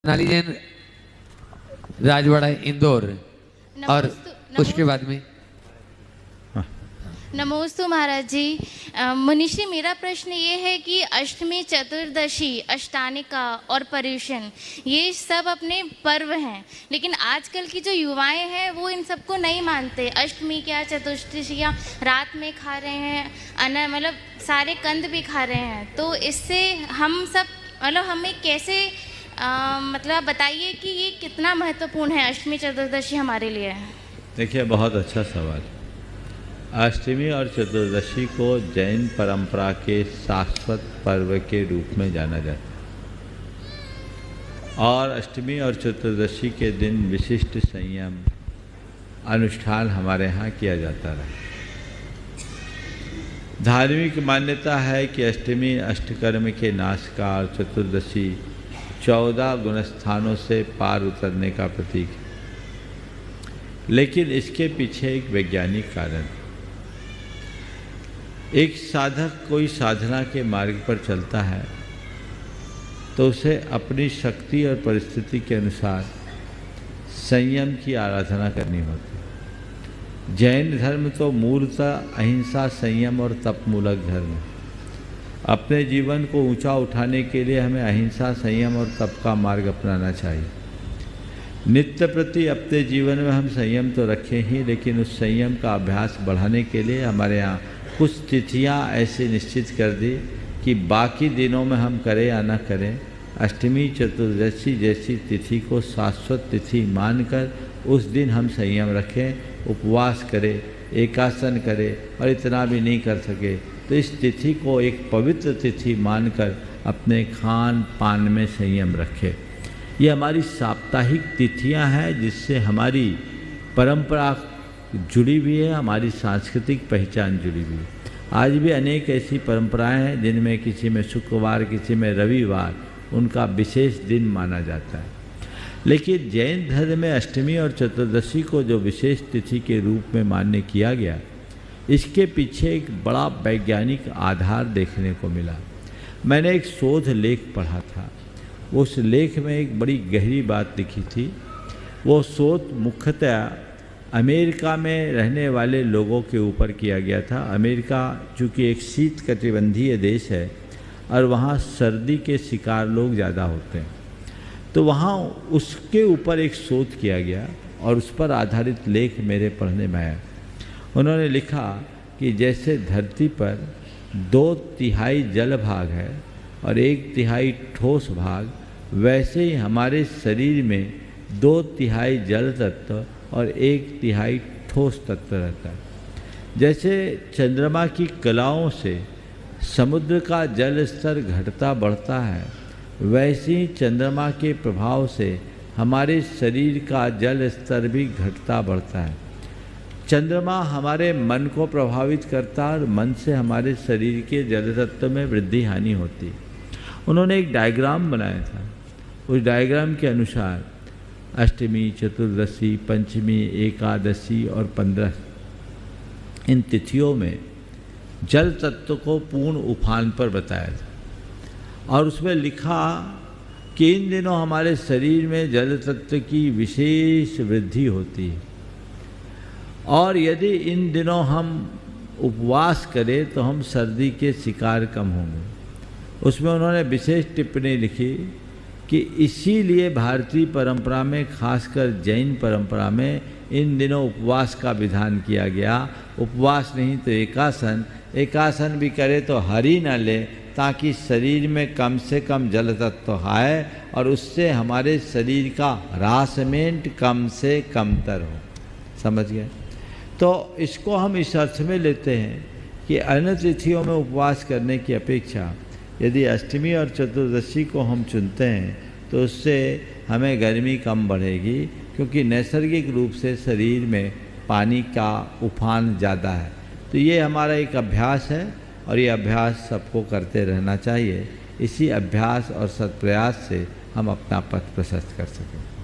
नाली जैन राजवाड़ा इंदौर और उसके बाद में नमोस्तु महाराज जी। मनीषी, मेरा प्रश्न ये है कि अष्टमी, चतुर्दशी, अष्टानिका और पर्युषण ये सब अपने पर्व हैं, लेकिन आजकल की जो युवाएं हैं वो इन सबको नहीं मानते। अष्टमी क्या, चतुर्दशी क्या, रात में खा रहे हैं, मतलब सारे कंद भी खा रहे हैं। तो इससे हम सब मतलब हमें कैसे मतलब बताइए कि ये कितना महत्वपूर्ण है अष्टमी चतुर्दशी हमारे लिए। देखिए, बहुत अच्छा सवाल। अष्टमी और चतुर्दशी को जैन परंपरा के शाश्वत पर्व के रूप में जाना जाता है और अष्टमी और चतुर्दशी के दिन विशिष्ट संयम अनुष्ठान हमारे यहाँ किया जाता रहा। धार्मिक मान्यता है कि अष्टमी अष्टकर्म के नाश का और चतुर्दशी 14 गुणस्थानों से पार उतरने का प्रतीक है, लेकिन इसके पीछे एक वैज्ञानिक कारण। एक साधक कोई साधना के मार्ग पर चलता है तो उसे अपनी शक्ति और परिस्थिति के अनुसार संयम की आराधना करनी होती है। जैन धर्म तो मूलतः अहिंसा, संयम और तपमूलक धर्म है। अपने जीवन को ऊंचा उठाने के लिए हमें अहिंसा, संयम और तप का मार्ग अपनाना चाहिए। नित्य प्रति अपने जीवन में हम संयम तो रखें ही, लेकिन उस संयम का अभ्यास बढ़ाने के लिए हमारे यहाँ कुछ तिथियाँ ऐसे निश्चित कर दी कि बाकी दिनों में हम करें या न करें, अष्टमी चतुर्दशी जैसी तिथि को शाश्वत तिथि मानकर उस दिन हम संयम रखें, उपवास करें, एकासन करें और इतना भी नहीं कर सके तो इस तिथि को एक पवित्र तिथि मानकर अपने खान पान में संयम रखें। ये हमारी साप्ताहिक तिथियां हैं जिससे हमारी परंपरा जुड़ी हुई है, हमारी सांस्कृतिक पहचान जुड़ी हुई है। आज भी अनेक ऐसी परंपराएं हैं जिनमें किसी में शुक्रवार, किसी में रविवार उनका विशेष दिन माना जाता है। लेकिन जैन धर्म में अष्टमी और चतुर्दशी को जो विशेष तिथि के रूप में मान्य किया गया, इसके पीछे एक बड़ा वैज्ञानिक आधार देखने को मिला। मैंने एक शोध लेख पढ़ा था, उस लेख में एक बड़ी गहरी बात लिखी थी। वो शोध मुख्यतः अमेरिका में रहने वाले लोगों के ऊपर किया गया था। अमेरिका चूँकि एक शीत कटिबंधीय देश है और वहाँ सर्दी के शिकार लोग ज़्यादा होते हैं, तो वहाँ उसके ऊपर एक शोध किया गया और उस पर आधारित लेख मेरे पढ़ने में आया। उन्होंने लिखा कि जैसे धरती पर 2/3 जल भाग है और 1/3 ठोस भाग, वैसे ही हमारे शरीर में 2/3 जल तत्व और 1/3 ठोस तत्व रहता है। जैसे चंद्रमा की कलाओं से समुद्र का जल स्तर घटता बढ़ता है, वैसे ही चंद्रमा के प्रभाव से हमारे शरीर का जल स्तर भी घटता बढ़ता है। चंद्रमा हमारे मन को प्रभावित करता है और मन से हमारे शरीर के जल तत्व में वृद्धि हानि होती। उन्होंने एक डायग्राम बनाया था। उस डायग्राम के अनुसार अष्टमी, चतुर्दशी, पंचमी, एकादशी और 15 इन तिथियों में जल तत्व को पूर्ण उफान पर बताया था और उसमें लिखा कि इन दिनों हमारे शरीर में जल तत्व की विशेष वृद्धि होती है और यदि इन दिनों हम उपवास करें तो हम सर्दी के शिकार कम होंगे। उसमें उन्होंने विशेष टिप्पणी लिखी कि इसीलिए भारतीय परंपरा में, खासकर जैन परंपरा में, इन दिनों उपवास का विधान किया गया। उपवास नहीं तो एकासन भी करे तो हरी न ले, ताकि शरीर में कम से कम जल तत्व आए और उससे हमारे शरीर का हरासमेंट कम से कमतर हो। समझ गए? तो इसको हम इस अर्थ में लेते हैं कि अन्य तिथियों में उपवास करने की अपेक्षा यदि अष्टमी और चतुर्दशी को हम चुनते हैं तो उससे हमें गर्मी कम बढ़ेगी, क्योंकि नैसर्गिक रूप से शरीर में पानी का उफान ज़्यादा है। तो ये हमारा एक अभ्यास है और ये अभ्यास सबको करते रहना चाहिए। इसी अभ्यास और सत्प्रयास से हम अपना पथ प्रशस्त कर सकें।